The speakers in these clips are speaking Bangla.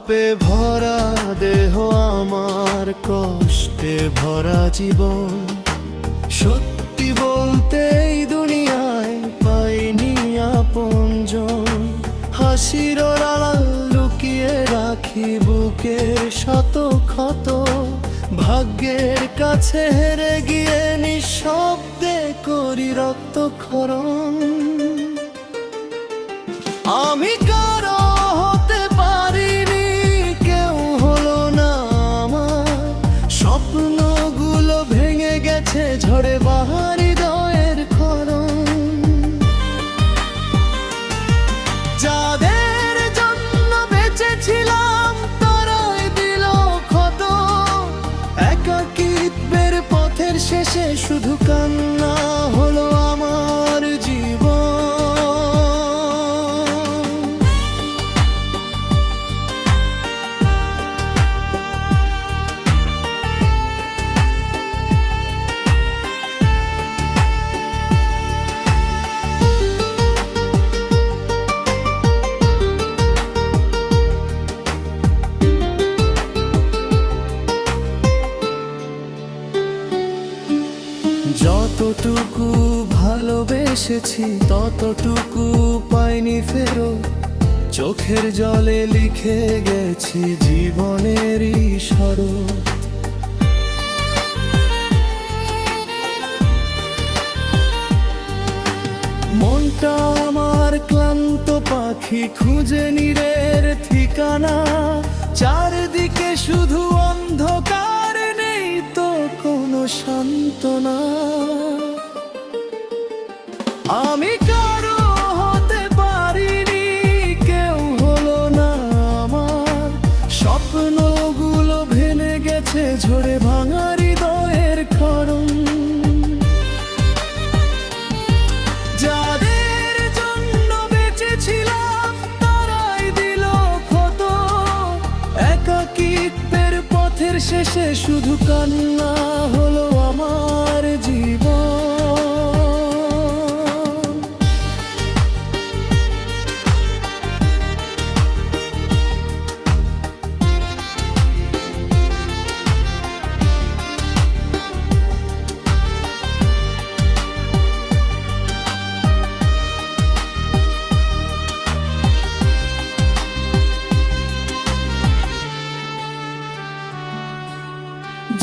পাপে ভরা দেহ আমার, কষ্টে ভরা জীবন। সত্যি বলতে এই দুনিয়ায় পাইনি আপনজন। হাসির আড়াল লুকিয়ে রাখি বুকের শত ক্ষত। ভাগ্যের কাছে হেরে গিয়ে নিঃশব্দে করি রক্তক্ষরণ। আমি কারো হতে পারিনি, কেউ হলো না আমার। স্বপ্নগুলো ভেঙে গেছে ঝড়ে বাহার হৃদয়ের ক্ষরণ। যাদের জন্য বেঁচেছিলাম তারাই দিল ক্ষত। একাকিত্বের পথের শেষে শুধু কান্না হলো আমার জীবন। যতটুকু ভালোবেসেছি ততটুকু পাইনি ফেরত। চোখের জলে লিখে গেছি জীবনেরই স্বরূপ। মনটা আমার ক্লান্ত পাখি, খুঁজে নিরের ঠিকানা। চারদিকে শুধু অন্ধকার, নেই তো কোনো সান্ত্বনা। আমি কারো হতে পারিনি, কেউ হলো না আমার। স্বপ্নগুলো ভেঙে গেছে ঝরে ভাঙা হৃদয়ের ক্ষরণ। যাদের জন্য বেঁচেছিলাম তারাই দিল ক্ষত। একাকিত্বের পথের শেষে শুধু কান্না হলো আমার জীবন।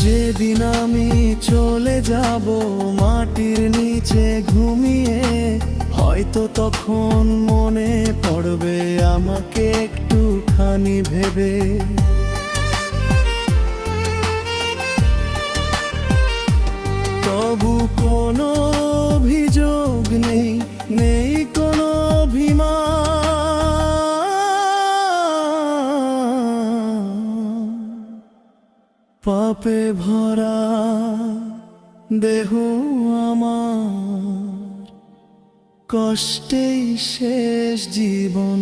যেদিন আমি চলে যাব মাটির নিচে ঘুমিয়ে, হয়তো তখন মনে পড়বে আমাকে একটুখানি ভেবে। তবু কোনো অভিযোগ নেই, নেই কোনো অভিমান। পাপে ভরা দেহ আমার, কষ্টেই শেষ জীবন।